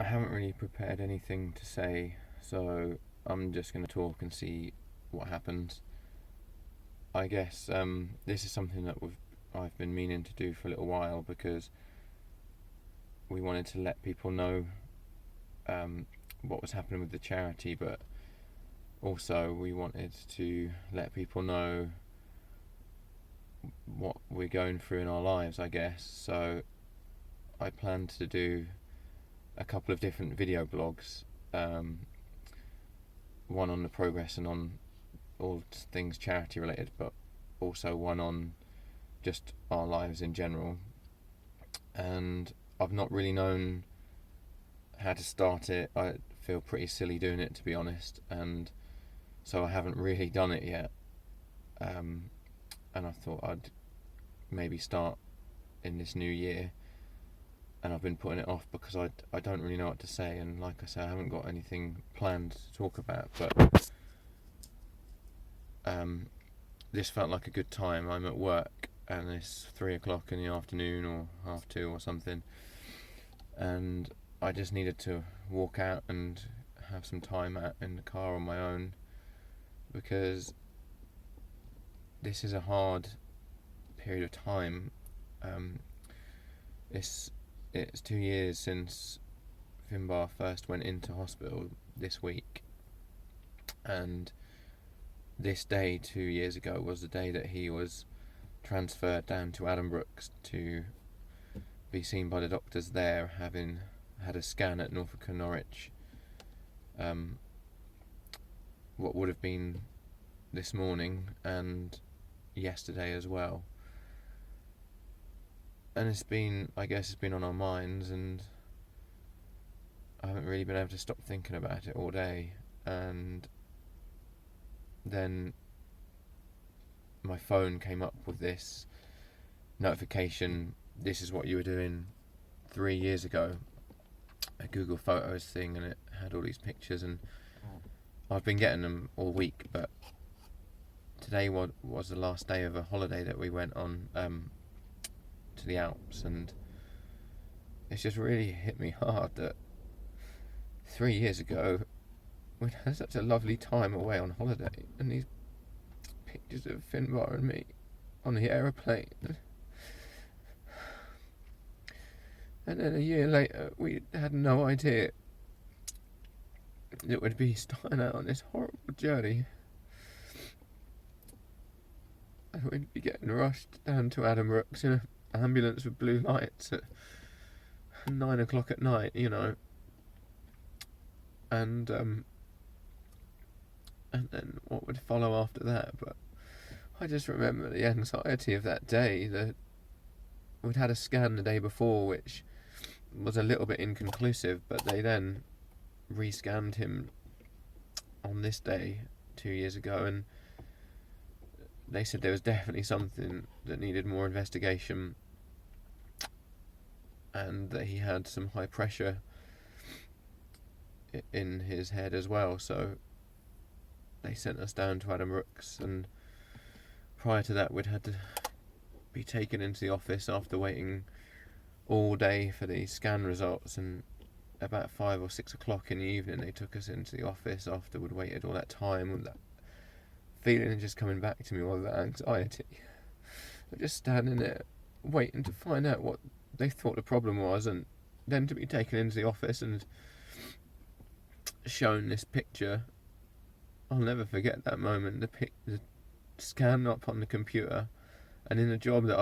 haven't really prepared anything to say, so I'm just going to talk and see what happens. I guess this is something that I've been meaning to do for a little while, because we wanted to let people know what was happening with the charity, but also we wanted to let people know what we're going through in our lives, I guess. So I planned to do a couple of different video blogs, one on the progress and on all things charity related, but also one on just our lives in general. And I've not really known how to start it. I feel pretty silly doing it, to be honest, and so I haven't really done it yet. And I thought I'd maybe start in this new year, and I've been putting it off because I don't really know what to say, and like I say, I haven't got anything planned to talk about, but this felt like a good time. I'm at work and it's 3 o'clock in the afternoon or 2:30 or something, and I just needed to walk out and have some time out in the car on my own, because this is a hard period of time. It's 2 years since Finbar first went into hospital this week, and this day 2 years ago was the day that he was transferred down to Addenbrooke's to be seen by the doctors there, having had a scan at Norfolk and Norwich, what would have been this morning and yesterday as well. And it's been on our minds, and I haven't really been able to stop thinking about it all day. And then my phone came up with this notification: this is what you were doing 3 years ago, a Google Photos thing, and it had all these pictures, and I've been getting them all week, but today was the last day of a holiday that we went on to the Alps, and it's just really hit me hard that 3 years ago we'd had such a lovely time away on holiday, and these pictures of Finbar and me on the aeroplane, and then a year later we had no idea that we'd be starting out on this horrible journey, and we'd be getting rushed down to Addenbrooke's in an ambulance with blue lights at 9 o'clock at night, and then what would follow after that. But I just remember the anxiety of that day, that we'd had a scan the day before which was a little bit inconclusive, but they then re-scanned him on this day 2 years ago, and they said there was definitely something that needed more investigation, and that he had some high pressure in his head as well. So they sent us down to Addenbrooke's, and prior to that we'd had to be taken into the office after waiting all day for the scan results, and about 5 or 6 o'clock in the evening they took us into the office after we'd waited all that time, with that feeling just coming back to me, all that anxiety. Just standing there waiting to find out what they thought the problem was, and then to be taken into the office and shown this picture. I'll never forget that moment. The scan up on the computer, and in the job that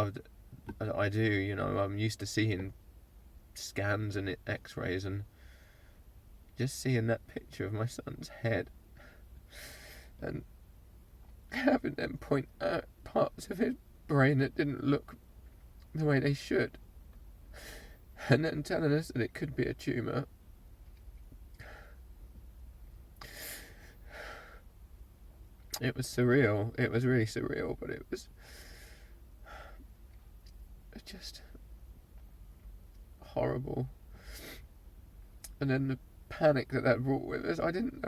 I do, I'm used to seeing scans and X-rays, and just seeing that picture of my son's head and having them point out parts of his brain that didn't look the way they should, and then telling us that it could be a tumour. It was surreal. It was really surreal, but it was just horrible. And then the panic that brought with us, I didn't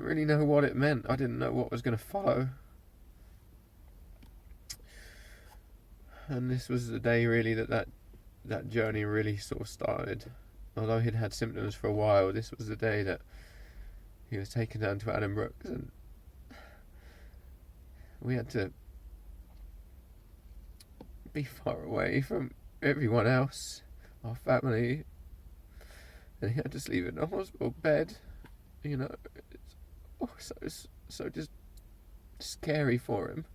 really know what it meant. I didn't know what was going to follow. And this was the day really that journey really sort of started. although he'd had symptoms for a while, this was the day that he was taken down to Addenbrooke's, and we had to be far away from everyone else, our family, and he had to sleep in a hospital bed. You know, it's so just scary for him.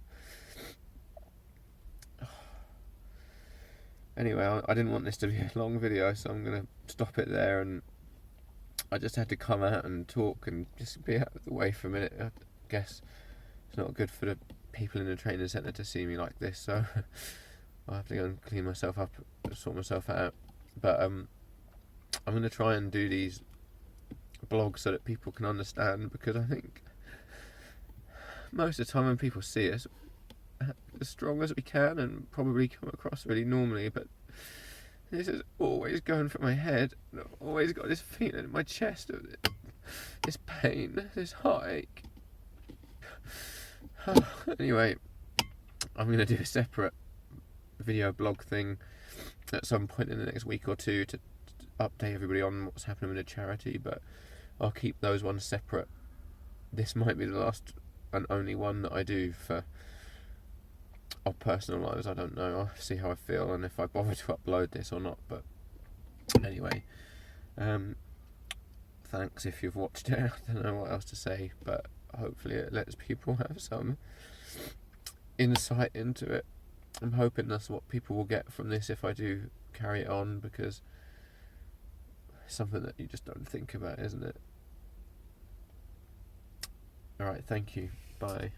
Anyway, I didn't want this to be a long video, so I'm going to stop it there, and I just had to come out and talk and just be out of the way for a minute. I guess it's not good for the people in the training centre to see me like this, so I'll have to go and clean myself up, sort myself out. But I'm going to try and do these blogs so that people can understand, because I think most of the time when people see us, as strong as we can and probably come across really normally, but this is always going through my head, and I've always got this feeling in my chest of this pain, this heartache. Anyway, I'm going to do a separate video blog thing at some point in the next week or two to update everybody on what's happening with the charity, but I'll keep those ones separate. This might be the last and only one that I do for our personal lives. I don't know. I'll see how I feel and if I bother to upload this or not. But anyway, thanks if you've watched it. I don't know what else to say, but hopefully it lets people have some insight into it. I'm hoping that's what people will get from this if I do carry it on, because it's something that you just don't think about, isn't it? Alright, thank you. Bye.